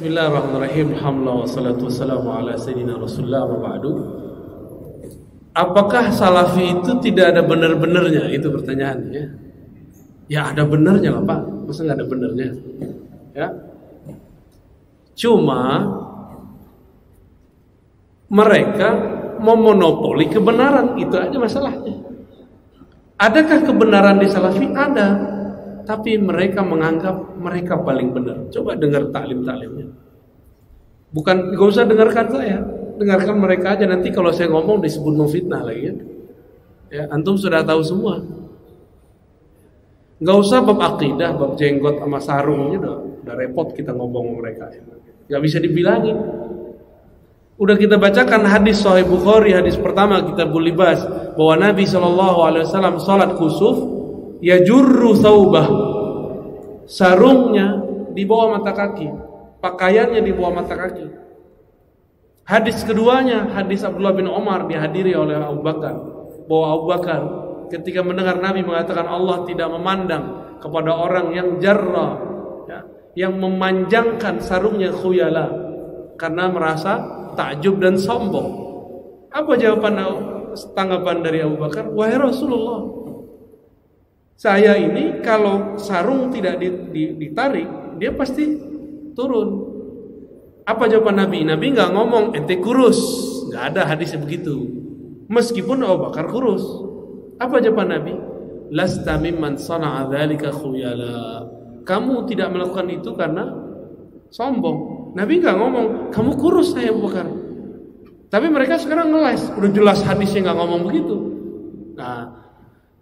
Bismillahirrahmanirrahim. Alhamdulillah wassalatu wassalamu ala sayyidina Rasulullah wa ba'du. Apakah salafi itu tidak ada benar-benarnya? Itu pertanyaannya. Ya ada benarnya lah Pak. Masa nggak ada benarnya? Ya. Cuma mereka memonopoli kebenaran, itu aja masalahnya. Adakah kebenaran di salafi? Ada. Tapi mereka menganggap mereka paling benar. Coba dengar taklim-taklimnya. Bukan, gak usah dengarkan saya. Dengarkan mereka aja, nanti kalau saya ngomong disebut memfitnah lagi ya. Antum sudah tahu semua. Gak usah bab akidah, bab jenggot sama sarungnya, udah repot kita ngomong mereka. Gak bisa dibilangin. Udah kita bacakan hadis Sahih Bukhari, hadis pertama Kitabul Libas, bahwa Nabi SAW salat kusuf, yajurru thawbah, sarungnya di bawah mata kaki, pakaiannya di bawah mata kaki. Hadis keduanya, hadis Abdullah bin Umar, dihadiri oleh Abu Bakar, bahwa Abu Bakar ketika mendengar Nabi mengatakan Allah tidak memandang kepada orang yang jarra, ya, yang memanjangkan sarungnya khuyala karena merasa takjub dan sombong. Apa jawaban tanggapan dari Abu Bakar? Wahai Rasulullah, saya ini kalau sarung tidak ditarik, dia pasti turun. Apa jawaban Nabi? Nabi nggak ngomong ente kurus, nggak ada hadisnya begitu. Meskipun Abu Bakar kurus, apa jawaban Nabi? Lasta mimman sana'a dzalika khuyala. Kamu tidak melakukan itu karena sombong. Nabi nggak ngomong kamu kurus saya Abu Bakar. Tapi mereka sekarang ngeles, udah jelas hadisnya nggak ngomong begitu. Nah,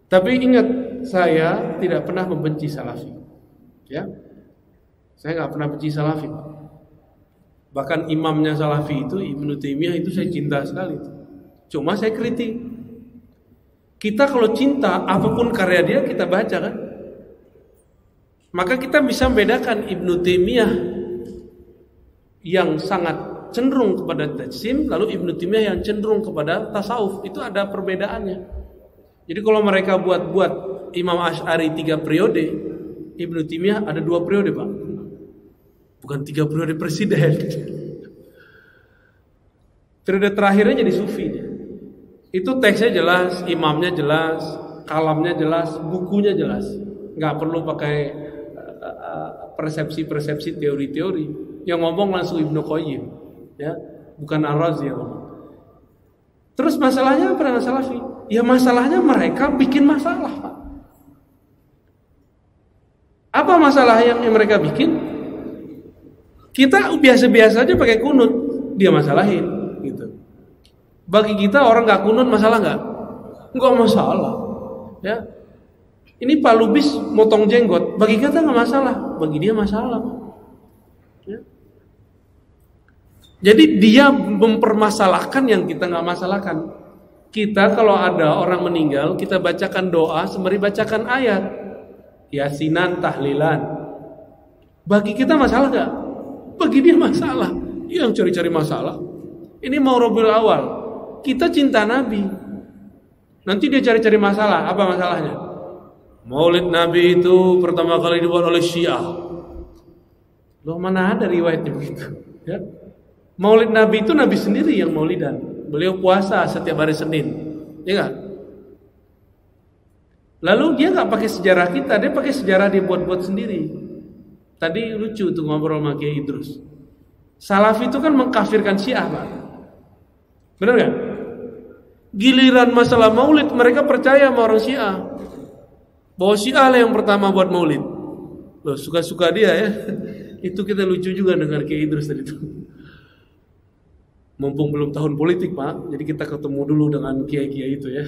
tapi ingat, saya tidak pernah membenci salafi. Ya, saya nggak pernah benci salafi. Bahkan imamnya salafi itu Ibnu Taimiyah itu saya cinta sekali. Cuma saya kritik. Kita kalau cinta apapun karya dia kita baca kan, maka kita bisa membedakan Ibnu Taimiyah yang sangat cenderung kepada tajsim, lalu Ibnu Taimiyah yang cenderung kepada tasawuf. Itu ada perbedaannya. Jadi kalau mereka buat Imam Asy'ari 3 periode, Ibnu Taimiyah ada 2 periode Pak. Bukan 3 periode presiden. Periode terakhirnya jadi sufi dia. Itu teksnya jelas, imamnya jelas, kalamnya jelas, bukunya jelas. Nggak perlu pakai persepsi-persepsi, teori-teori. Yang ngomong langsung Ibnu Qayyim, ya, bukan Ar-Razi yang ngomong. Terus masalahnya apa dengan salafi? Ya masalahnya mereka bikin masalah Pak. Apa masalah yang mereka bikin? Kita biasa-biasa aja pakai kunut, dia masalahin gitu. Bagi kita orang nggak kunut masalah nggak? Nggak masalah. Ya, ini Pak Lubis motong jenggot, bagi kita nggak masalah, bagi dia masalah. Ya. Jadi dia mempermasalahkan yang kita nggak masalahkan. Kita kalau ada orang meninggal, kita bacakan doa sembari bacakan ayat, yasinan, tahlilan. Bagi kita masalah nggak? Bagi dia masalah. Dia yang cari-cari masalah. Ini mau Rabiul Awal, kita cinta Nabi. Nanti dia cari-cari masalah. Apa masalahnya? Maulid Nabi itu pertama kali dibuat oleh Syiah. Loh, mana ada riwayatnya begitu? Ya. Maulid Nabi itu Nabi sendiri yang maulidan. Beliau puasa setiap hari Senin, ya gak? Lalu dia nggak pakai sejarah kita, dia pakai sejarah dia buat-buat sendiri. Tadi lucu tuh ngobrol sama Kiai Idrus. Salafi itu kan mengkafirkan Syiah Pak. Benar gak? Giliran masalah maulid mereka percaya sama orang Syiah, bahwa Syiah lah yang pertama buat maulid. Loh, suka-suka dia ya. Itu kita lucu juga dengar Kiai Idrus tadi itu. Mumpung belum tahun politik Pak, jadi kita ketemu dulu dengan kiai-kiai itu ya.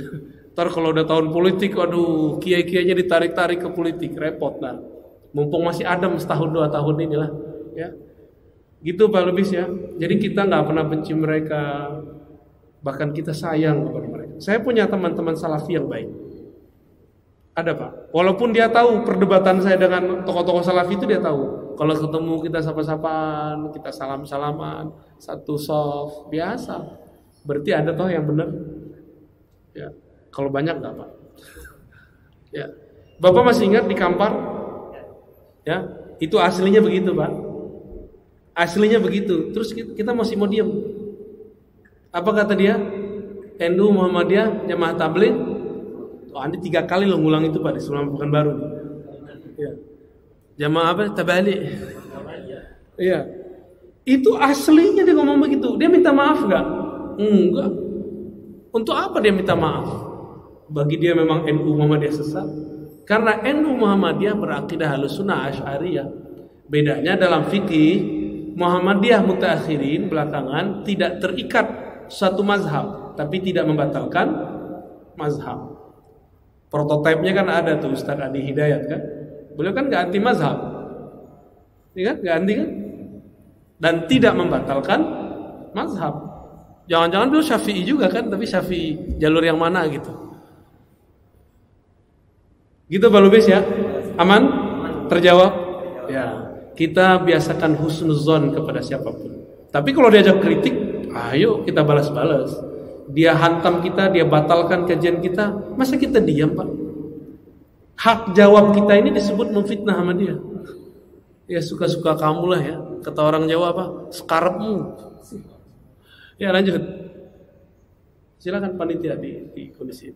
Ntar kalau udah tahun politik, aduh, kiai-kiainya ditarik-tarik ke politik, repot lah. Mumpung masih adem setahun 2 tahun inilah, ya. Gitu Pak Lubis ya. Jadi kita nggak pernah benci mereka, bahkan kita sayang kepada mereka. Saya punya teman-teman salafi yang baik. Ada Pak. Walaupun dia tahu perdebatan saya dengan tokoh-tokoh salafi itu dia tahu. Kalau ketemu kita sapa-sapaan, kita salam-salaman, satu soft, biasa. Berarti ada toh yang benar. Ya. Kalau banyak nggak Pak? Ya. Bapak masih ingat di Kampar? Ya, itu aslinya begitu Pak. Aslinya begitu. Terus kita masih mau diam. Apa kata dia? NU Muhammadiyah Jamaah Tabligh. Oh, Anda 3 kali lo ngulang itu Pak di Sulawesi Pekanbaru. Ya. Jamaah apa? Tabligh. Iya. Itu aslinya dia ngomong begitu. Dia minta maaf gak? Enggak. Untuk apa dia minta maaf? Bagi dia memang NU Muhammadiyah sesat. Karena NU Muhammadiyah berakidah Ahlussunnah Asy'ariyah. Bedanya dalam fikih Muhammadiyah mutaakhirin belakangan tidak terikat satu mazhab, tapi tidak membatalkan mazhab. Prototipenya kan ada tuh Ustaz Adi Hidayat kan. Beliau kan gak anti mazhab. Iya kan? Gak anti kan? Dan tidak membatalkan mazhab. Jangan-jangan beliau Syafi'i juga kan, tapi Syafi'i jalur yang mana gitu. Gitu Pak Lubis ya? Aman? Terjawab? Ya. Kita biasakan husnuzon kepada siapapun. Tapi kalau diajak kritik, ayo kita balas-balas. Dia hantam kita, dia batalkan kajian kita, masa kita diam Pak? Hak jawab kita ini disebut memfitnah sama dia. Ya suka-suka kamu lah ya. Kata orang Jawa apa? Sekarepmu. Ya lanjut. Silakan panitia di kondisi.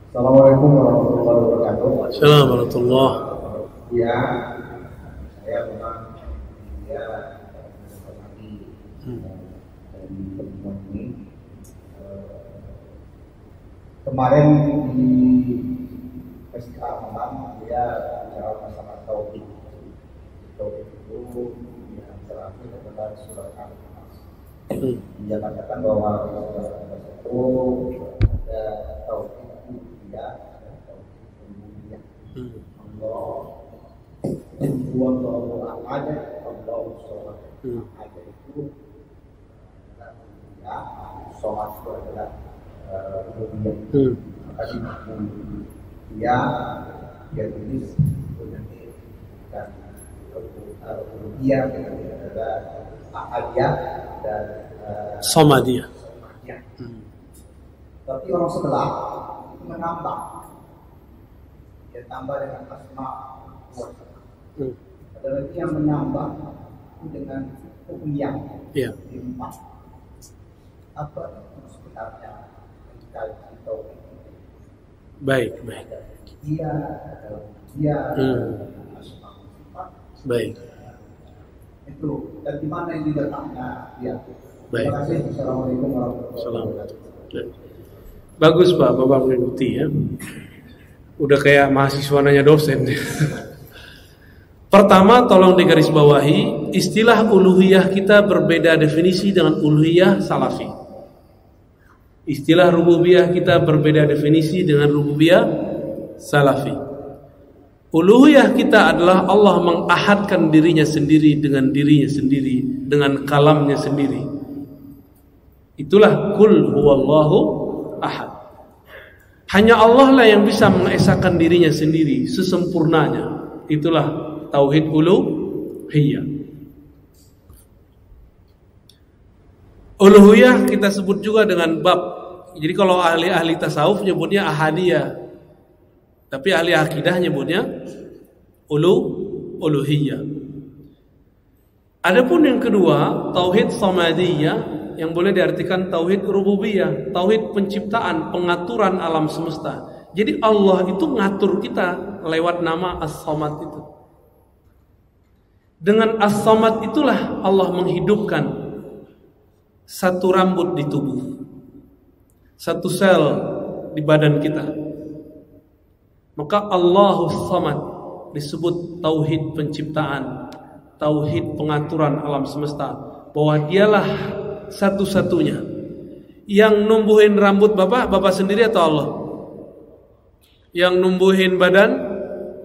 Assalamualaikum warahmatullahi wabarakatuh. Assalamualaikum warahmatullahi. Ya, saya memang ya menghormati dari pertemuan ini. Kemarin di SK Malang dia bicara masalah tauhid. Tauhid itu yang terakhir adalah surat Al-Nas. Dia katakan bahwa surat itu ada tauhid ya, Allah Allah ada Allah sholat ada itu ya sholat itu adalah rububiyah tadi ya dia tulis nanti dan rububiyah adalah ahadiyah dan Samadiyah. Tapi orang sebelah menambah, dia tambah dengan asma wa sifat. Ada lagi yang menambah dengan hukumiyah. Iya. Empat. Apa itu sebenarnya mengkaji tauhid? Baik. Dia asma wa sifat. Baik. Itu dan di mana ini letaknya? Ya. Baik. Terima kasih. Assalamualaikum warahmatullahi wabarakatuh. Bagus Pak, Bapak mengikuti ya. Udah kayak mahasiswa nanya dosen. Pertama, tolong digarisbawahi, istilah uluhiyah kita berbeda definisi dengan uluhiyah salafi. Istilah rububiyah kita berbeda definisi dengan rububiyah salafi. Uluhiyah kita adalah Allah mengahadkan dirinya sendiri, dengan kalamnya sendiri. Itulah kul huwallahu ahad. Hanya Allah lah yang bisa mengesahkan dirinya sendiri sesempurnanya. Itulah tauhid uluhiyah. Uluhiyah kita sebut juga dengan bab. Jadi kalau ahli-ahli tasawuf nyebutnya ahadiyah, tapi ahli akidah nyebutnya uluhiyah. Adapun yang kedua, tauhid samadiyah, yang boleh diartikan tauhid rububiyah, tauhid penciptaan, pengaturan alam semesta. Jadi Allah itu ngatur kita lewat nama As-Samad itu. Dengan As-Samad itulah Allah menghidupkan satu rambut di tubuh, satu sel di badan kita. Maka Allahus Samad disebut tauhid penciptaan, tauhid pengaturan alam semesta, bahwa dialah satu-satunya yang numbuhin rambut bapak sendiri atau Allah? Yang numbuhin badan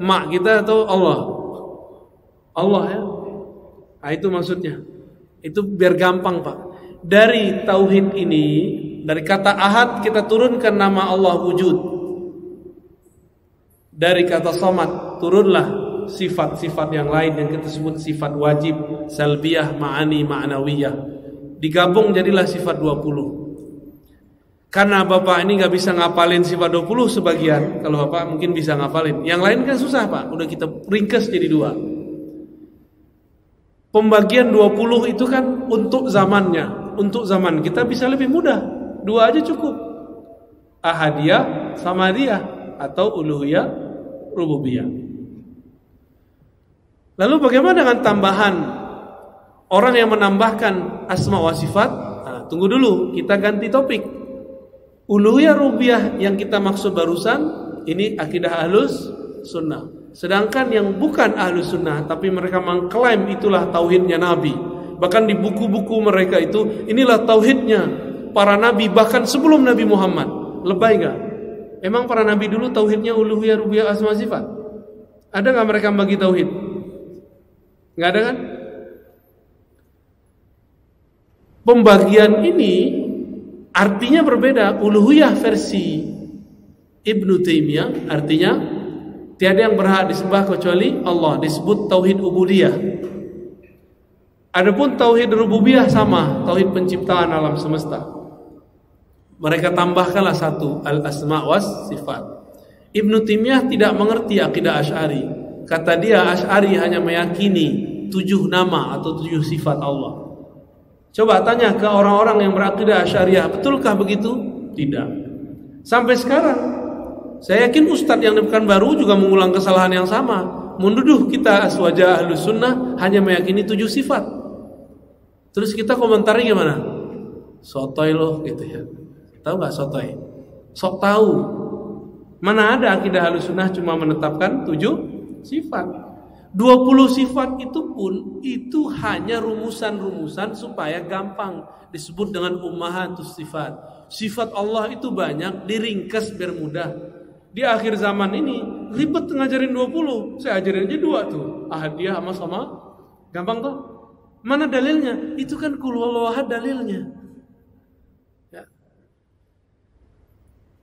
mak kita atau Allah? Allah ya. Nah, itu maksudnya. Itu biar gampang Pak. Dari tauhid ini, dari kata ahad kita turunkan nama Allah wujud. Dari kata samad turunlah sifat-sifat yang lain yang kita sebut sifat wajib, salbiyah, ma'ani, ma'nawiyah. Digabung jadilah sifat 20. Karena Bapak ini nggak bisa ngapalin sifat 20 sebagian, kalau Bapak mungkin bisa ngapalin. Yang lain kan susah Pak, udah kita ringkas jadi 2. Pembagian 20 itu kan untuk zamannya, untuk zaman kita bisa lebih mudah. 2 aja cukup. Ahadiyah, samadiyah atau uluhiyah, rububiyah. Lalu bagaimana dengan tambahan orang yang menambahkan asma wa sifat? Nah, tunggu dulu, kita ganti topik. Uluhiyah rububiyah yang kita maksud barusan ini akidah Ahlus Sunnah. Sedangkan yang bukan Ahlus Sunnah tapi mereka mengklaim itulah tauhidnya Nabi. Bahkan di buku-buku mereka itu inilah tauhidnya para nabi bahkan sebelum Nabi Muhammad. Lebay enggak? Emang para nabi dulu tauhidnya uluhiyah rububiyah asma sifat? Ada enggak mereka bagi tauhid? Enggak ada kan? Pembagian ini artinya berbeda. Uluhiyah versi Ibnu Taimiyah artinya tiada yang berhak disembah kecuali Allah, disebut tauhid ubudiyah. Adapun tauhid rububiyah sama, tauhid penciptaan alam semesta. Mereka tambahkanlah satu, al-asma was sifat. Ibnu Taimiyah tidak mengerti akidah Asy'ari. Kata dia Asy'ari hanya meyakini 7 nama atau 7 sifat Allah. Coba tanya ke orang-orang yang berakidah Asy'ariyah, betulkah begitu? Tidak. Sampai sekarang saya yakin Ustadz yang bukan baru juga mengulang kesalahan yang sama, menuduh kita aswaja Ahlus Sunnah hanya meyakini 7 sifat. Terus kita komentari gimana? Sotoy loh gitu ya. Tahu nggak sotoy? Sok tahu. Mana ada akidah Ahlus Sunnah cuma menetapkan 7 sifat. 20 sifat itu pun itu hanya rumusan-rumusan supaya gampang disebut dengan ummahatus sifat. Sifat Allah itu banyak, diringkas biar mudah. Di akhir zaman ini ribet ngajarin 20. Saya ajarin aja 2 tuh. Ahadiyah sama gampang tuh. Mana dalilnya? Itu kan qul huwallahu ahad dalilnya. Ya.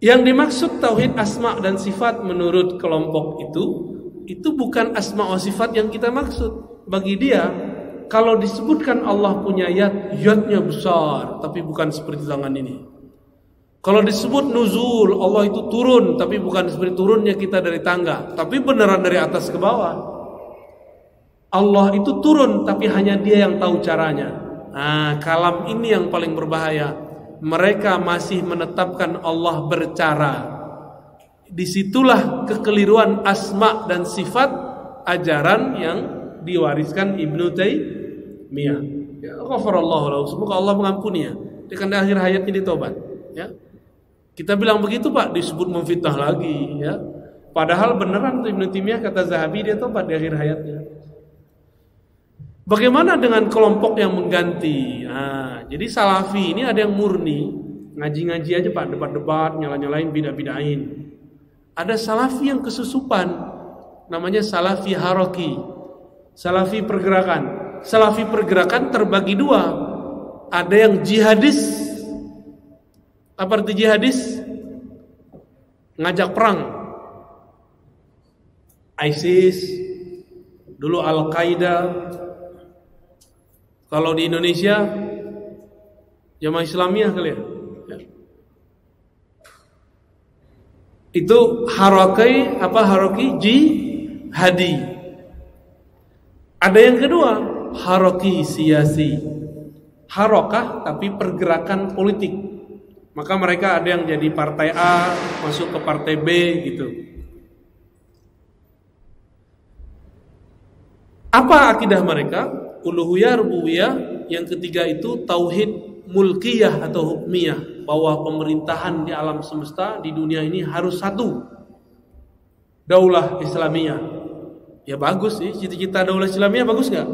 Yang dimaksud tauhid asma dan sifat menurut kelompok itu bukan asma wa sifat yang kita maksud. Bagi dia, kalau disebutkan Allah punya yadnya besar, tapi bukan seperti tangan ini. Kalau disebut nuzul, Allah itu turun, tapi bukan seperti turunnya kita dari tangga, tapi beneran dari atas ke bawah. Allah itu turun, tapi hanya Dia yang tahu caranya. Nah, kalam ini yang paling berbahaya. Mereka masih menetapkan Allah bercara. Disitulah kekeliruan asma dan sifat ajaran yang diwariskan Ibnu Taimiyah. Ya, ghafarallahu lahu. Semoga Allah mengampuninya. Dia kan di akhir hayatnya ditobat. Ya. Kita bilang begitu Pak, disebut memfitnah lagi. Ya. Padahal beneran Ibnu Taimiyah kata Zahabi dia tobat di akhir hayatnya. Bagaimana dengan kelompok yang mengganti? Nah, jadi Salafi ini ada yang murni, ngaji-ngaji aja Pak, debat-debat, nyala-nyalain, bidah-bidahin. Ada Salafi yang kesusupan, namanya Salafi Haraki, Salafi pergerakan. Salafi pergerakan terbagi 2. Ada yang jihadis. Apa arti jihadis? Ngajak perang. ISIS, dulu Al-Qaeda. Kalau di Indonesia Jamaah Islamiyah kali ya. Itu haraki jihadi. Ada yang kedua, haraki siyasi. Harakah tapi pergerakan politik. Maka mereka ada yang jadi partai A, masuk ke partai B gitu. Apa akidah mereka? Uluhiyah rububiyah. Yang ketiga itu tauhid mulkiyah atau hukmiyah, bahwa pemerintahan di alam semesta di dunia ini harus satu, daulah Islamiyah. Ya bagus sih, cita-cita daulah Islamiyah bagus nggak?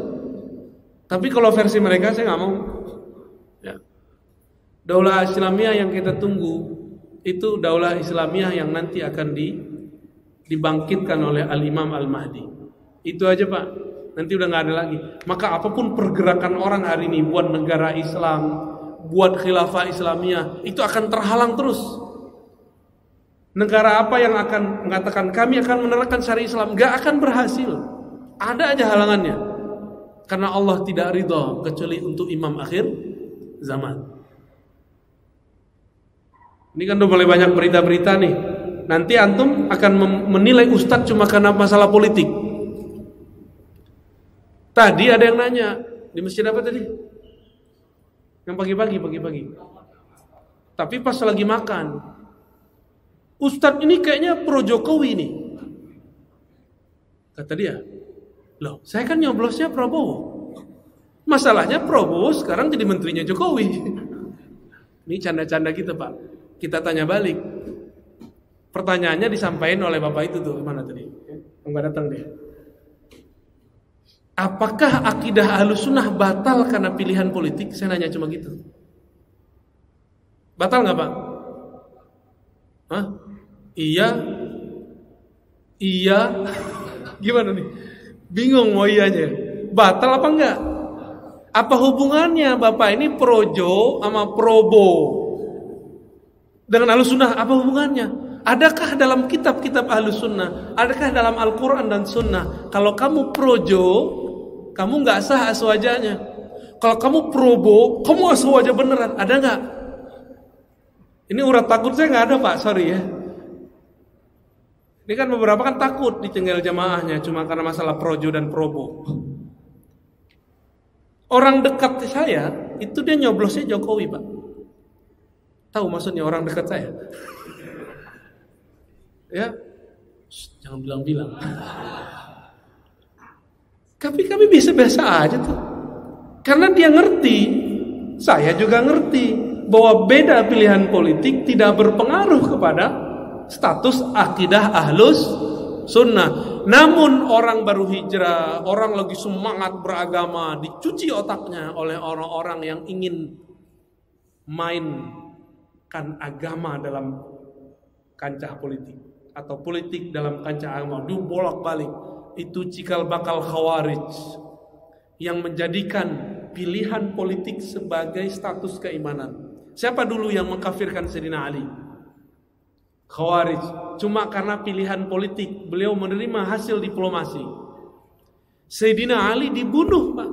Tapi kalau versi mereka saya nggak mau. Ya. Daulah Islamiyah yang kita tunggu itu daulah Islamiyah yang nanti akan dibangkitkan oleh Al-Imam Al-Mahdi. Itu aja Pak. Nanti udah nggak ada lagi. Maka apapun pergerakan orang hari ini buat negara Islam, buat khilafah Islamiyah, itu akan terhalang terus. Negara apa yang akan mengatakan kami akan menerapkan syariat Islam, nggak akan berhasil. Ada aja halangannya. Karena Allah tidak ridha kecuali untuk imam akhir zaman. Ini kan udah mulai banyak berita-berita nih. Nanti antum akan menilai ustadz cuma karena masalah politik. Tadi ada yang nanya di masjid apa tadi? Yang pagi-pagi. Tapi pas lagi makan, ustadz ini kayaknya pro Jokowi nih. Kata dia, loh saya kan nyoblosnya Prabowo. Masalahnya Prabowo sekarang jadi menterinya Jokowi. Ini canda-canda kita Pak. Kita tanya balik. Pertanyaannya disampaikan oleh bapak itu tuh, mana tadi? Enggak datang dia. Apakah akidah Ahlussunnah batal karena pilihan politik? Saya nanya cuma gitu. Batal nggak Pak? Hah? Iya. Gimana nih? Bingung mau iyanya. Batal apa enggak? Apa hubungannya bapak ini projo sama probo dengan Ahlussunnah? Apa hubungannya? Adakah dalam kitab-kitab Ahlussunnah? Adakah dalam Al-Quran dan Sunnah? Kalau kamu projo, kamu nggak sah aswajanya. Kalau kamu probo, kamu aswaja beneran. Ada nggak? Ini urat takut saya nggak ada Pak, sorry ya. Ini kan beberapa kan takut dicengkel jamaahnya cuma karena masalah projo dan probo. Orang dekat saya itu dia nyoblosnya Jokowi Pak. Tahu maksudnya orang dekat saya? Ya, jangan bilang-bilang. Tapi kami biasa-biasa aja tuh. Karena dia ngerti, saya juga ngerti bahwa beda pilihan politik tidak berpengaruh kepada status akidah Ahlus Sunnah. Namun orang baru hijrah, orang lagi semangat beragama, dicuci otaknya oleh orang-orang yang ingin mainkan agama dalam kancah politik atau politik dalam kancah agama, dibolak-balik. Itu cikal bakal khawarij yang menjadikan pilihan politik sebagai status keimanan. Siapa dulu yang mengkafirkan Sayyidina Ali? Khawarij. Cuma karena pilihan politik, beliau menerima hasil diplomasi. Sayyidina Ali dibunuh Pak.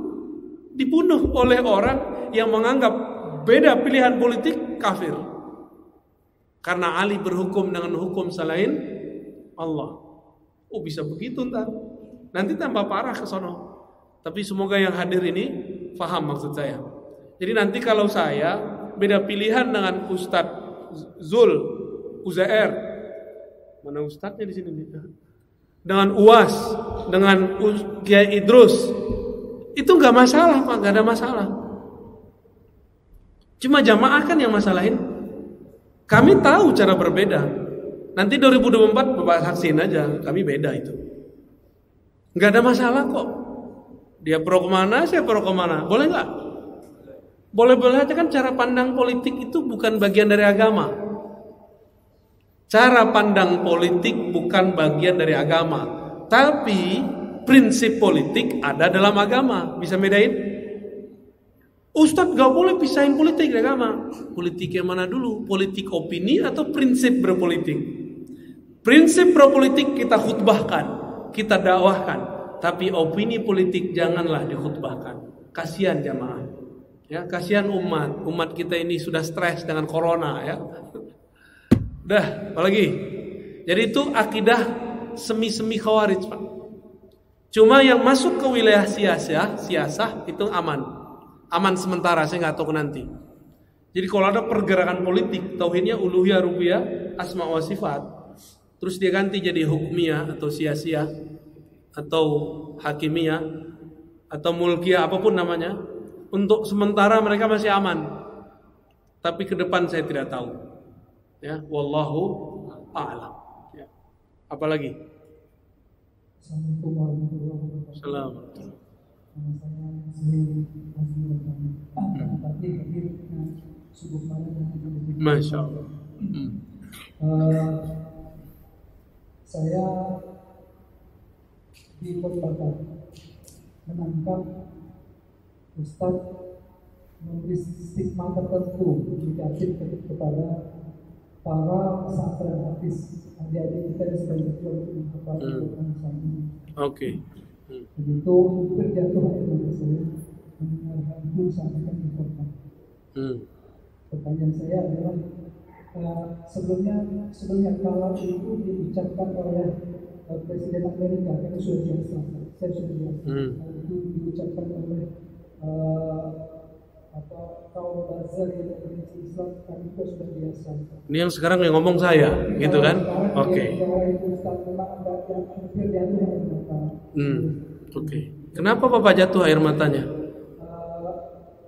Dibunuh oleh orang yang menganggap beda pilihan politik kafir. Karena Ali berhukum dengan hukum selain Allah. Oh bisa begitu ntar. Nanti tambah parah ke sono. Tapi semoga yang hadir ini paham maksud saya. Jadi nanti kalau saya beda pilihan dengan Ustadz Zul Uzair, mana ustadznya di sini? Dengan UAS, dengan Kiai Idrus, itu nggak masalah Pak, nggak ada masalah. Cuma jamaah kan yang masalahin. Kami tahu cara berbeda. Nanti 2024 Bapak saksin aja, kami beda itu. Nggak ada masalah kok. Dia pro kemana, saya pro kemana, boleh nggak? Boleh-boleh aja kan. Cara pandang politik itu bukan bagian dari agama. Cara pandang politik bukan bagian dari agama. Tapi prinsip politik ada dalam agama. Bisa bedain? Ustadz gak boleh pisahin politik dari agama. Politik yang mana dulu? Politik opini atau prinsip berpolitik? Prinsip berpolitik kita khutbahkan, kita dakwahkan. Tapi opini politik janganlah dikhutbahkan. Kasihan jamaah. Ya, kasihan umat. Umat kita ini sudah stres dengan corona ya. Udah, apalagi? Jadi itu akidah semi-semi khawarij Pak. Cuma yang masuk ke wilayah siasah itu aman. Aman sementara, saya nggak tahu nanti. Jadi kalau ada pergerakan politik, tauhidnya uluhiyah, rububiyah, asma wa sifat, terus dia ganti jadi hukmiyah atau siasiyah atau hakimiyah atau mulkiyah, apapun namanya, untuk sementara mereka masih aman. Tapi ke depan saya tidak tahu. Ya, wallahu a'lam. Ya. Apalagi? Assalamualaikum warahmatullahi wabarakatuh. Assalamualaikum. Masya Allah. Saya di Kota menangkap Ustaz memberi stigma tertentu negatif kepada para pesantren hadis, adik-adik kita yang sedang berjuang untuk mengapa misalnya. Oke. Begitu terjatuh air mata saya mendengar hal itu sampaikan di Kota. Pertanyaan saya adalah sebelumnya kalau itu diucapkan oleh Presiden Amerika, kan sudah biasa, saya sudah biasa. Kalau itu diucapkan oleh kaum bazar yang berprinsip Islam, kan itu sudah biasa. Ini yang sekarang yang ngomong saya, gitu kan? Oke. Oke. Kenapa Bapak jatuh air matanya?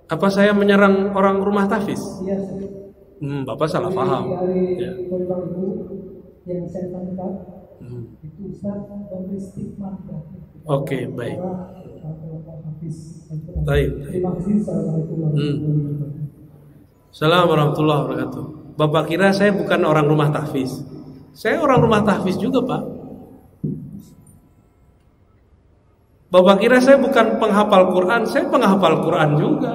Apa saya menyerang orang rumah tahfiz? Iya. Bapak salah paham. Ya. Yang saya tangkap itu Ustaz memberi stigma. Oke, baik. Baik. Terima kasih. Assalamualaikum warahmatullahi wabarakatuh. Bapak kira saya bukan orang rumah tahfiz? Saya orang rumah tahfiz juga, Pak. Bapak kira saya bukan penghafal Quran? Saya penghafal Quran juga.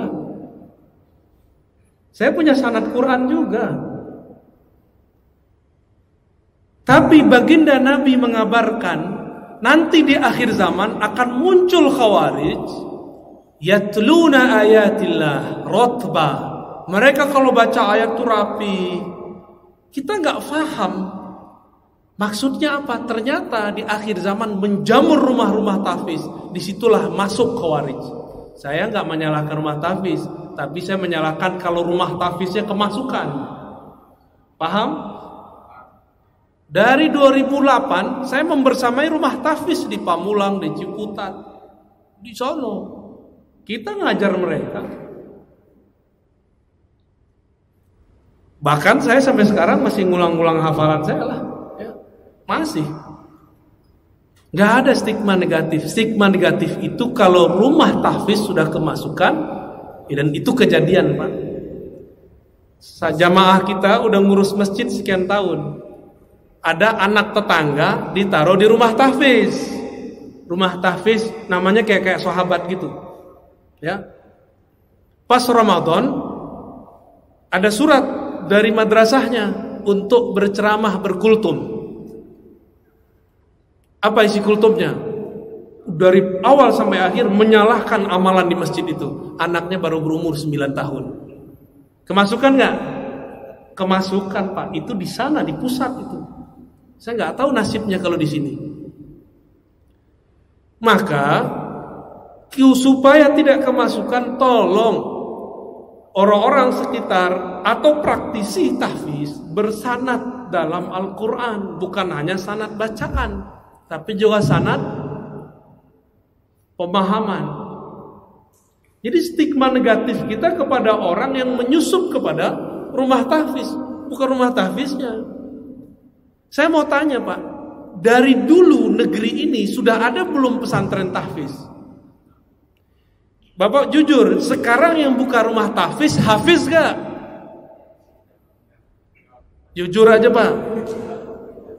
Saya punya sanad Quran juga. Tapi baginda Nabi mengabarkan nanti di akhir zaman akan muncul khawarij yatluna ayatillah rotba. Mereka kalau baca ayat itu rapi. Kita nggak paham maksudnya apa. Ternyata di akhir zaman menjamur rumah-rumah tahfiz. Disitulah masuk khawarij. Saya nggak menyalahkan rumah tahfiz, tapi saya menyalahkan kalau rumah tahfiznya kemasukan. Paham? Dari 2008 saya membersamai rumah tahfiz di Pamulang, di Ciputat, di sono. Kita ngajar mereka. Bahkan saya sampai sekarang masih ngulang-ngulang hafalan saya lah, ya. Masih. Gak ada stigma negatif. Stigma negatif itu kalau rumah tahfiz sudah kemasukan, dan itu kejadian, Pak. Jamaah kita udah ngurus masjid sekian tahun. Ada anak tetangga ditaruh di rumah tahfiz. Rumah tahfiz namanya kayak sahabat gitu. Ya. Pas Ramadan ada surat dari madrasahnya untuk berceramah berkultum. Apa isi kultumnya? Dari awal sampai akhir menyalahkan amalan di masjid itu. Anaknya baru berumur 9 tahun. Kemasukan nggak? Kemasukan, Pak. Itu di sana, di pusat itu. Saya nggak tahu nasibnya kalau di sini. Maka supaya tidak kemasukan, tolong orang-orang sekitar atau praktisi tahfiz bersanad dalam Al-Quran. Bukan hanya sanad bacaan, tapi juga sanad pemahaman. Jadi stigma negatif kita kepada orang yang menyusup kepada rumah tahfiz, bukan rumah tahfiznya. Saya mau tanya, Pak, dari dulu negeri ini sudah ada belum pesantren tahfiz? Bapak jujur, sekarang yang buka rumah tahfiz, hafiz gak? Jujur aja, Pak.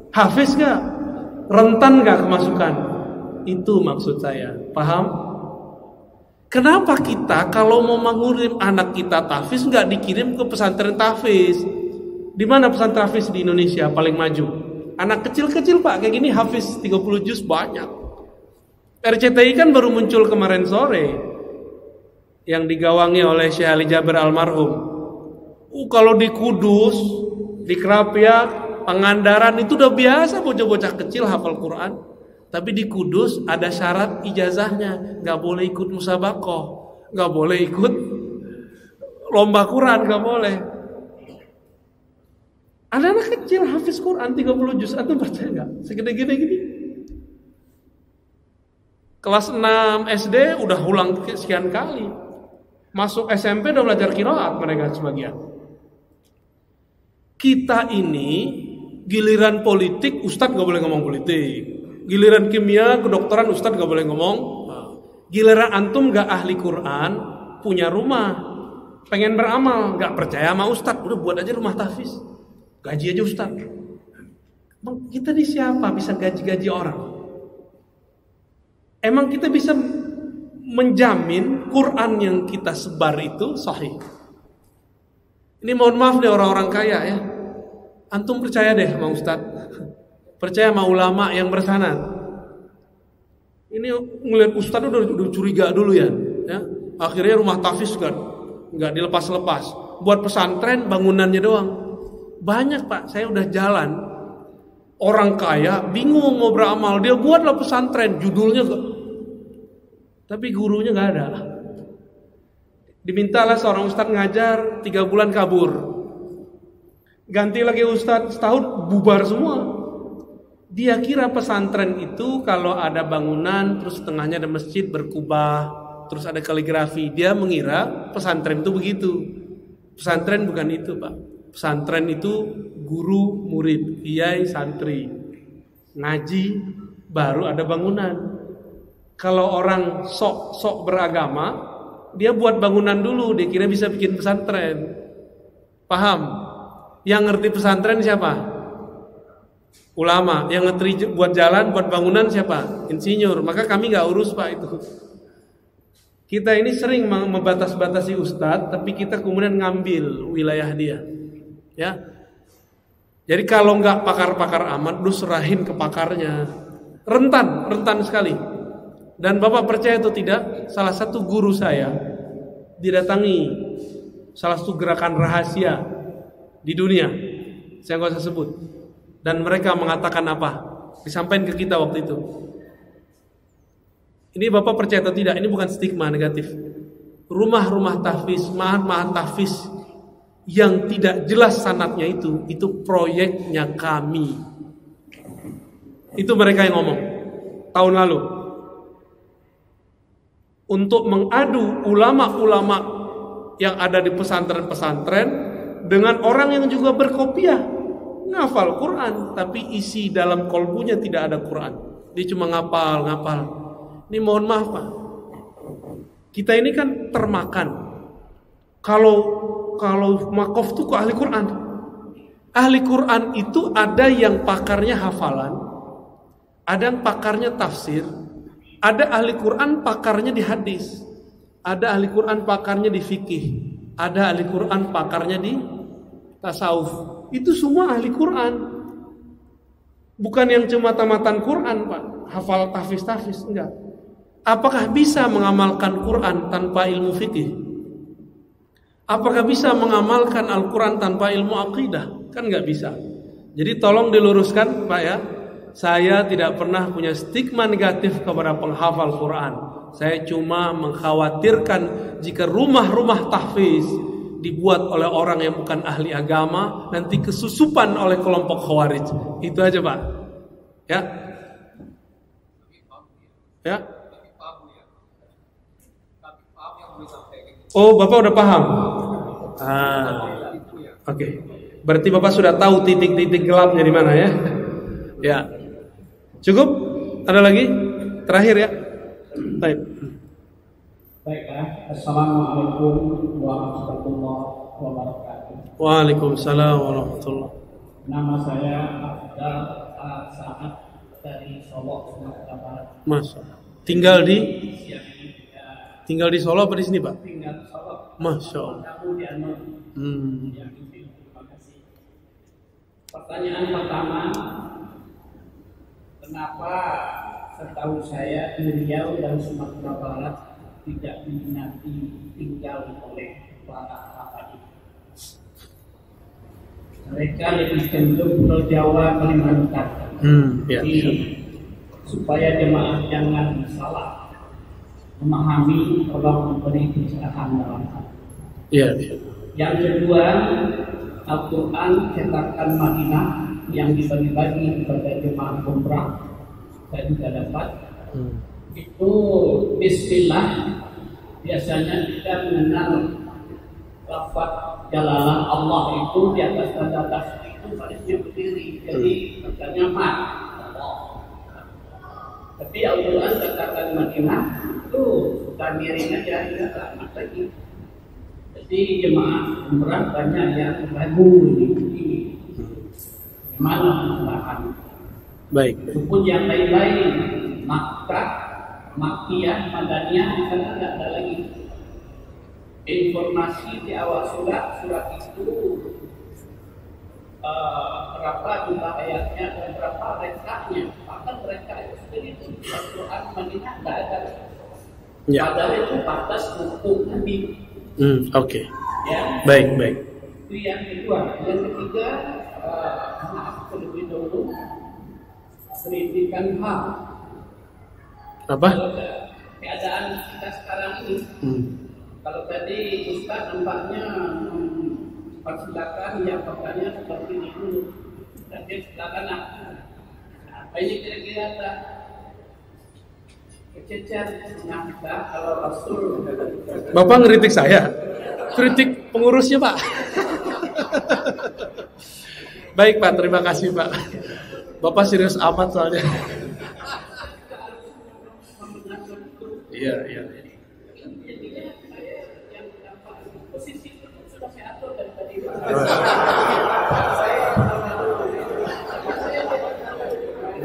Hafiz gak? Rentan gak kemasukan? Itu maksud saya. Paham? Kenapa kita kalau mau mengirim anak kita tahfiz gak dikirim ke pesantren tahfiz? Di mana pesantren tahfiz di Indonesia paling maju? Anak kecil-kecil, Pak, kayak gini hafiz 30 juz banyak. RCTI kan baru muncul kemarin sore, yang digawangi oleh Syekh Ali Jaber almarhum. Kalau di Kudus, di Kerapiak, Pangandaran itu udah biasa bocah-bocah kecil hafal Quran. Tapi di Kudus ada syarat ijazahnya, nggak boleh ikut musabaqah, nggak boleh ikut lomba Quran, nggak boleh. Ada anak kecil hafiz Quran 30 juz, antum percaya nggak? Segede-gede gini. Kelas 6 SD udah ulang sekian kali. Masuk SMP udah belajar qiraat mereka sebagian. Kita ini giliran politik ustadz gak boleh ngomong politik. Giliran kimia kedokteran ustadz gak boleh ngomong. Giliran antum gak ahli Quran, punya rumah, pengen beramal, gak percaya sama ustadz, udah buat aja rumah tahfiz. Gaji aja ustadz. Kita di siapa bisa gaji-gaji orang? Emang kita bisa menjamin Quran yang kita sebar itu sahih? Ini mohon maaf nih orang-orang kaya ya. Antum percaya deh sama ustadz, percaya sama ulama yang bersanad. Ini ngeliat ustadz udah curiga dulu ya. Akhirnya rumah tahfiz kan nggak dilepas-lepas. Buat pesantren bangunannya doang. Banyak Pak, saya udah jalan. Orang kaya bingung mau beramal, dia buatlah pesantren, judulnya tapi gurunya nggak ada. Dimintalah seorang ustadz ngajar 3 bulan kabur. Ganti lagi ustadz setahun bubar semua. Dia kira pesantren itu kalau ada bangunan terus tengahnya ada masjid berkubah, terus ada kaligrafi. Dia mengira pesantren itu begitu. Pesantren bukan itu Pak. Pesantren itu guru murid, kiai santri, ngaji baru ada bangunan. Kalau orang sok beragama, dia buat bangunan dulu, dia kira bisa bikin pesantren. Paham? Yang ngerti pesantren siapa? Ulama. Yang ngerti buat jalan, buat bangunan siapa? Insinyur. Maka kami gak urus Pak itu. Kita ini sering membatas-batasi ustadz, tapi kita kemudian ngambil wilayah dia. Ya. Jadi kalau nggak pakar-pakar amat, lu serahin ke pakarnya. Rentan sekali. Dan Bapak percaya atau tidak, salah satu guru saya didatangi salah satu gerakan rahasia di dunia. Saya nggak usah sebut. Dan mereka mengatakan apa? Disampaikan ke kita waktu itu. Ini Bapak percaya atau tidak, ini bukan stigma negatif. Rumah-rumah tahfiz, mahat tahfiz yang tidak jelas sanadnya itu proyeknya kami. Itu mereka yang ngomong tahun lalu. Untuk mengadu ulama-ulama yang ada di pesantren-pesantren dengan orang yang juga berkopiah, ngafal Quran, tapi isi dalam kolbunya tidak ada Quran. Dia cuma ngapal. Ini mohon maaf Pak, kita ini kan termakan. Kalau makof itu kok ahli Quran. Ahli Quran itu ada yang pakarnya hafalan, ada yang pakarnya tafsir, ada ahli Quran pakarnya di hadis, ada ahli Quran pakarnya di fikih, ada ahli Quran pakarnya di tasawuf. Itu semua ahli Quran. Bukan yang cuma tamatan Quran Pak, hafal tahfiz enggak. Apakah bisa mengamalkan Quran tanpa ilmu fikih? Apakah bisa mengamalkan Al-Quran tanpa ilmu akidah? Kan nggak bisa. Jadi tolong diluruskan Pak ya. Saya tidak pernah punya stigma negatif kepada penghafal Quran. Saya cuma mengkhawatirkan jika rumah-rumah tahfiz dibuat oleh orang yang bukan ahli agama, nanti kesusupan oleh kelompok khawarij. Itu aja Pak. Ya. Ya. Oh, Bapak udah paham? Oke. Berarti Bapak sudah tahu titik-titik gelapnya di mana ya? Ya. Cukup? Ada lagi? Terakhir ya. Baik. Assalamualaikum warahmatullahi wabarakatuh. Waalaikumsalam warahmatullahi. Nama saya Abdul Saad dari Solo, Sumatera Barat. Mas. Tinggal di Solo apa di sini Pak? Tinggal di Solo. Masya Allah. Terima kasih. Pertanyaan pertama, kenapa setahu saya di Riau dan Sumatera Barat tidak diminati tinggal oleh para hafaid? Mereka lebih cenderung Pulau Jawa, Kalimantan. Supaya jemaah jangan salah memahami, tolong memberi pencerahan dalam hal. Yang kedua, Al-Quran cetakan Madinah yang dibagi-bagi kepada jemaah umrah, saya juga dapat. Itu Bismillah, biasanya kita mengenal lafaz jalalah Allah itu di atas tanda tasbih itu barisnya berdiri, jadi bacanya mat Allah. Tapi Al-Quran cetakan Madinah itu bukan miring aja, tidak lama lagi. Jadi jemaah umrah banyak yang ragu ini gimana pencerahan. Baik. Walaupun yang lain-lain Makkah, Makkiyah, Madaniyah di sana tidak ada lagi. Informasi di awal surat itu berapa jumlah ayatnya dan berapa rekahnya. Bahkan mereka itu sendiri itu Al-Quran Madinah tidak ada. Padahal itu batas hukum Nabi. Oke. Ya. Baik. Itu yang kedua. Yang ketiga, maaf terlebih dahulu, pendidikan HAM. Apa? Keadaan kita sekarang ini. Kalau tadi Ustaz nampaknya mempersilakan yang faktanya seperti itu, dan dia silakan apa ini kira-kira tak kececer kita kalau Rasul. Bapak ngeritik saya, kritik pengurusnya Pak. Baik Pak, terima kasih Pak. Bapak serius amat soalnya. Iya.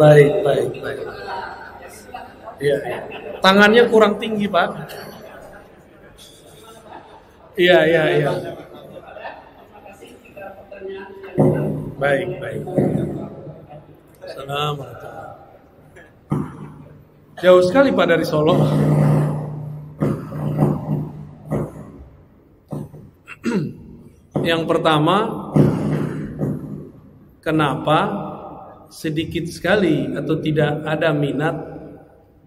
Baik. Iya. Tangannya kurang tinggi Pak. Iya. Baik. Assalamualaikum. Jauh sekali Pak dari Solo. Yang pertama, kenapa sedikit sekali atau tidak ada minat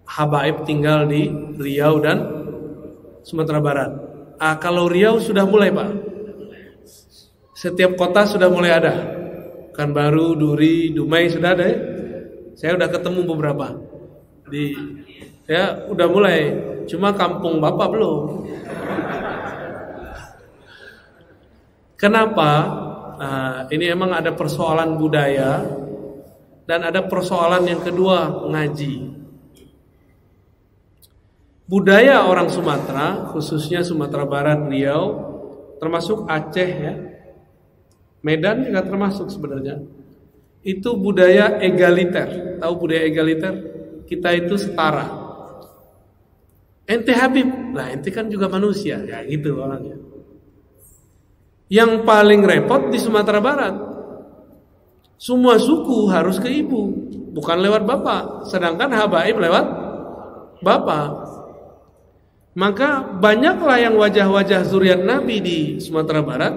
habaib tinggal di Riau dan Sumatera Barat? Kalau Riau sudah mulai Pak. Setiap kota sudah mulai ada. Pekanbaru, Duri, Dumai sudah ada ya. Saya udah ketemu beberapa. Udah mulai. Cuma kampung Bapak belum. Kenapa? Ini emang ada persoalan budaya dan ada persoalan yang kedua, ngaji. Budaya orang Sumatera, khususnya Sumatera Barat, Riau, termasuk Aceh ya, Medan juga termasuk sebenarnya. Itu budaya egaliter. Tahu budaya egaliter? Kita itu setara. Ente Habib, lah ente kan juga manusia, ya gitu orangnya. Yang paling repot di Sumatera Barat, semua suku harus ke ibu, bukan lewat bapak. Sedangkan habaib lewat bapak. Maka banyaklah yang wajah-wajah zuriat Nabi di Sumatera Barat,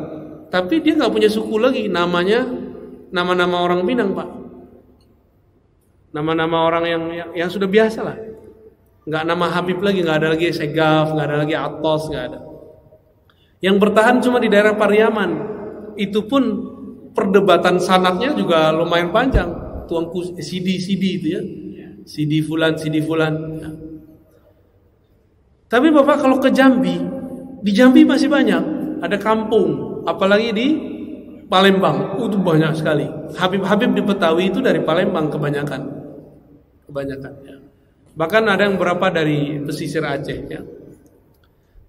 tapi dia nggak punya suku lagi. Namanya nama-nama orang Minang Pak. Nama-nama orang yang sudah biasa lah. Nggak nama Habib lagi, nggak ada lagi Segaf, nggak ada lagi Atos, nggak ada. Yang bertahan cuma di daerah Pariaman. Itu pun perdebatan sanadnya juga lumayan panjang. Tuanku Sidi itu ya. Sidi Fulan. Ya. Tapi Bapak kalau ke Jambi, di Jambi masih banyak. Ada kampung, apalagi di Palembang. Itu banyak sekali. Habib-habib di Betawi itu dari Palembang kebanyakan ya. Bahkan ada yang berapa dari pesisir Aceh ya.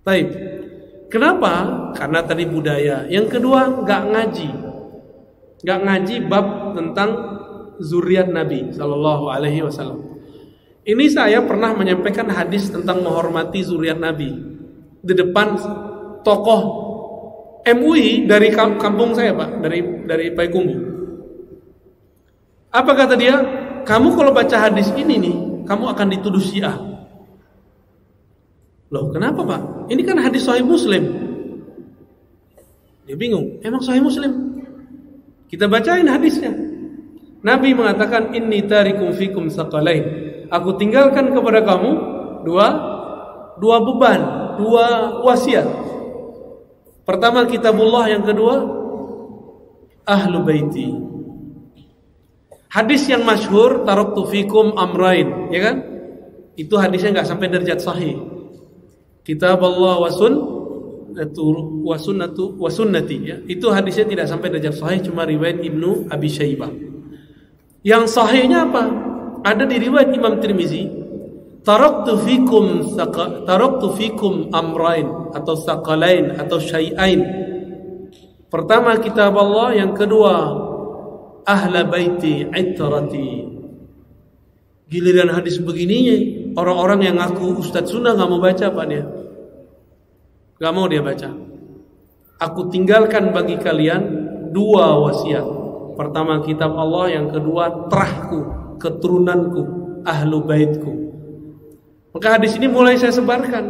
Taib. Kenapa? Karena tadi budaya. Yang kedua, nggak ngaji bab tentang zuriat Nabi Sallallahu Alaihi Wasallam. Ini saya pernah menyampaikan hadis tentang menghormati zuriat Nabi di depan tokoh MUI dari kampung saya Pak, dari Payakumbuh. Apa kata dia? Kamu kalau baca hadis ini nih, kamu akan dituduh Syiah. Loh, kenapa Pak? Ini kan hadis Sahih Muslim. Dia bingung, emang Sahih Muslim? Kita bacain hadisnya. Nabi mengatakan, inni tarikum fikum saqalain. Aku tinggalkan kepada kamu dua beban, dua wasiat. Pertama kitabullah, yang kedua ahlu baiti. Hadis yang masyhur, taraktu fikum amrain, ya kan? Itu hadisnya nggak sampai derajat sahih. Kitab Allah wa sunnati ya. Itu hadisnya tidak sampai derajat sahih, cuma riwayat Ibnu Abi Syaibah. Yang sahihnya apa? Ada di riwayat Imam Tirmizi, taraktu fikum amrain atau saqalain atau syai'ain. Pertama kitab Allah, yang kedua ahla baiti itrati. Giliran hadis begininya, orang-orang yang ngaku Ustadz Sunnah gak mau baca Pak dia. Gak mau dia baca. Aku tinggalkan bagi kalian dua wasiat. Pertama kitab Allah, yang kedua terahku, keturunanku, ahlu baitku. Maka hadis ini mulai saya sebarkan.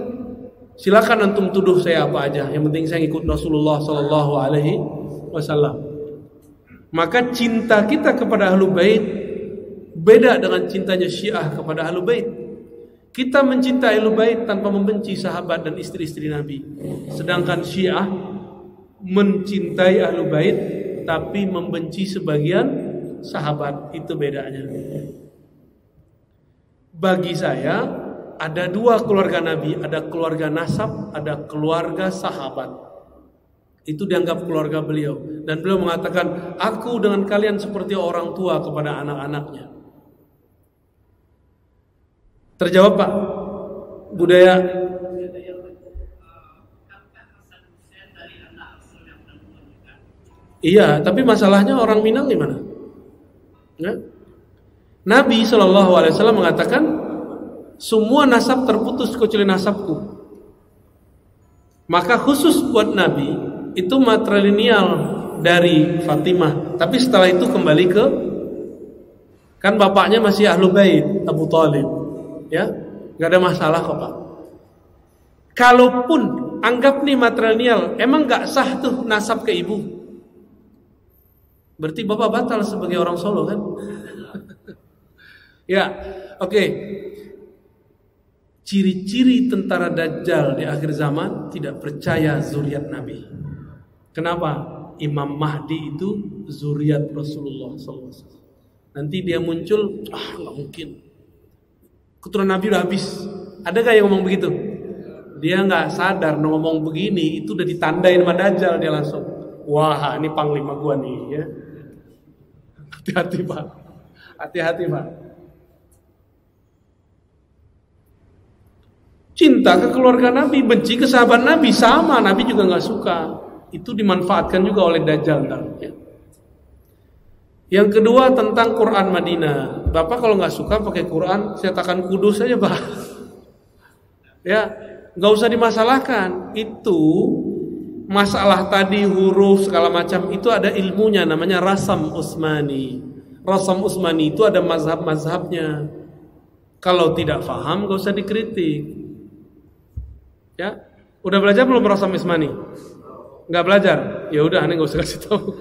Silakan antum tuduh saya apa aja, yang penting saya ikut Rasulullah Sallallahu Alaihi Wasallam. Maka cinta kita kepada Ahlul Bait beda dengan cintanya Syiah kepada Ahlul Bait. Kita mencintai Ahlul Bait tanpa membenci sahabat dan istri-istri Nabi. Sedangkan Syiah mencintai Ahlul Bait tapi membenci sebagian sahabat. Itu bedanya. Bagi saya ada dua keluarga Nabi, ada keluarga nasab, ada keluarga sahabat. Itu dianggap keluarga beliau. Dan beliau mengatakan, aku dengan kalian seperti orang tua kepada anak-anaknya. Terjawab Pak? Budaya. Iya, tapi masalahnya orang Minang gimana? Ya? Nabi SAW mengatakan, semua nasab terputus kecuali nasabku. Maka khusus buat Nabi itu matrilineal dari Fatimah. Tapi setelah itu kembali ke, kan bapaknya masih Ahlul Bait, Abu Thalib. Ya, nggak ada masalah kok Pak. Kalaupun anggap nih matrilineal, emang nggak sah tuh nasab ke ibu. Berarti bapak batal sebagai orang Solo kan? Ya, oke. Ciri-ciri tentara Dajjal di akhir zaman tidak percaya zuriat Nabi. Kenapa? Imam Mahdi itu zuriat Rasulullah SAW. Nanti dia muncul, nggak mungkin. Keturunan Nabi udah habis. Ada gak yang ngomong begitu? Dia nggak sadar ngomong begini itu udah ditandain sama Dajjal, dia langsung, wah ini panglima gua nih ya. Hati-hati Pak. Hati-hati Pak. Cinta ke keluarga Nabi, benci ke sahabat Nabi, sama. Nabi juga nggak suka. Itu dimanfaatkan juga oleh Dajjal. Ya. Yang kedua tentang Quran Madinah. Bapak kalau nggak suka pakai Quran, cetakan Kudus saja Pak. Ya, nggak usah dimasalahkan. Itu masalah tadi huruf segala macam itu ada ilmunya, namanya Rasam Utsmani. Rasam Utsmani itu ada mazhab-mazhabnya. Kalau tidak paham nggak usah dikritik. Ya, udah belajar belum Rasam Utsmani? Nggak belajar? Ya udah, aneh nggak usah kasih tahu.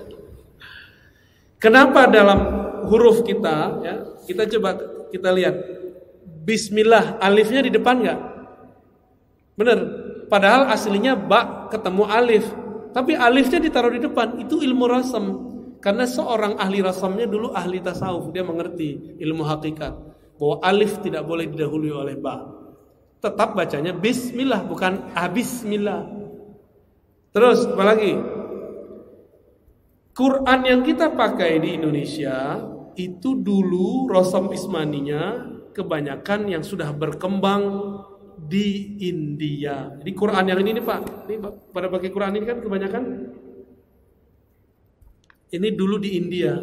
Kenapa dalam huruf kita, ya, kita coba kita lihat, Bismillah alifnya di depan nggak? Bener. Padahal aslinya ba ketemu alif, tapi alifnya ditaruh di depan. Itu ilmu rasam. Karena seorang ahli rasamnya dulu ahli tasawuf, dia mengerti ilmu hakikat bahwa alif tidak boleh didahului oleh ba. Tetap bacanya Bismillah, bukan Bismillah. Terus apa lagi? Quran yang kita pakai di Indonesia itu dulu Rasam Utsmaninya kebanyakan yang sudah berkembang di India. Jadi Quran yang ini nih Pak, ini pada pakai Quran ini kan kebanyakan ini dulu di India.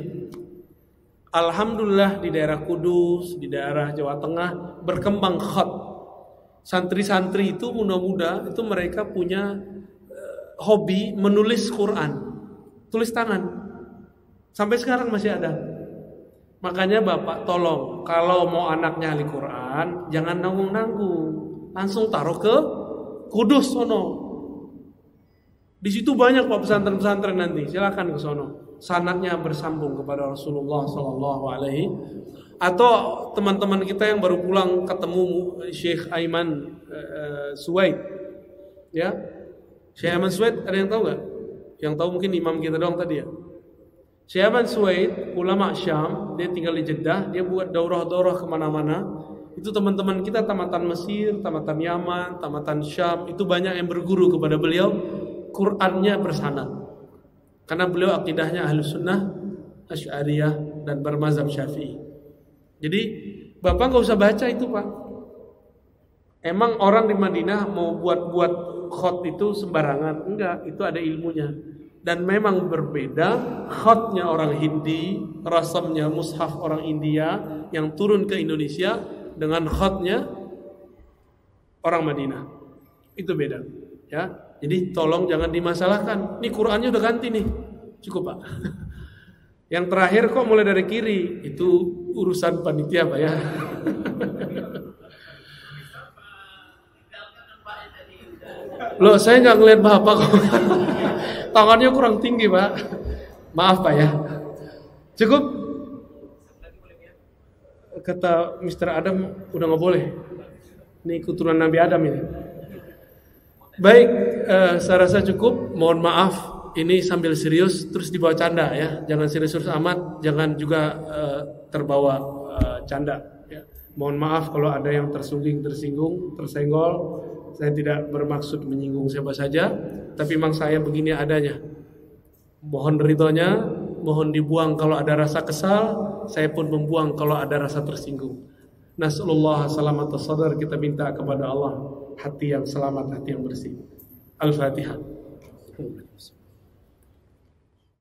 Alhamdulillah di daerah Kudus, di daerah Jawa Tengah berkembang khat. Santri-santri itu muda-muda itu mereka punya hobi menulis Quran, tulis tangan. Sampai sekarang masih ada. Makanya Bapak tolong kalau mau anaknya ahli Quran jangan nanggung-nanggung. Langsung taruh ke Kudus sono. Di situ banyak Pak pesantren-pesantren nanti. Silakan ke sono. Sanadnya bersambung kepada Rasulullah Sallallahu Alaihi. Atau teman-teman kita yang baru pulang ketemu Syekh Aiman Suwaid, ya, Syekh Aiman Suwaid ada yang tahu nggak? Yang tahu mungkin imam kita doang tadi ya. Syekh Aiman Suwaid ulama Syam, dia tinggal di Jeddah, dia buat daurah-daurah kemana-mana. Itu teman-teman kita tamatan Mesir, tamatan Yaman, tamatan Syam, itu banyak yang berguru kepada beliau. Qurannya bersanad. Karena beliau akidahnya Ahlus Sunnah, Asy'ariyah dan bermazhab Syafi'i. Jadi Bapak nggak usah baca itu Pak. Emang orang di Madinah mau buat khot itu sembarangan? Enggak, itu ada ilmunya. Dan memang berbeda khotnya orang Hindi, rasamnya mushaf orang India yang turun ke Indonesia dengan khotnya orang Madinah. Itu beda, ya. Jadi tolong jangan dimasalahkan. Nih Qurannya udah ganti nih, cukup Pak. Yang terakhir kok mulai dari kiri, itu urusan panitia Pak ya. Loh, saya nggak ngeliat Bapak kok. Tangannya kurang tinggi, Pak. Maaf, Pak ya. Cukup. Kata Mr. Adam udah nggak boleh. Ini keturunan Nabi Adam ini. Baik, saya rasa cukup. Mohon maaf, ini sambil serius terus dibawa canda ya. Jangan serius-serius amat, jangan juga terbawa canda. Ya. Mohon maaf kalau ada yang tersinggung, tersenggol. Saya tidak bermaksud menyinggung siapa saja, tapi memang saya begini adanya. Mohon ridhonya, mohon dibuang kalau ada rasa kesal. Saya pun membuang kalau ada rasa tersinggung. Nasallallahu salamat sadar, kita minta kepada Allah hati yang selamat, hati yang bersih. Al-Fatihah.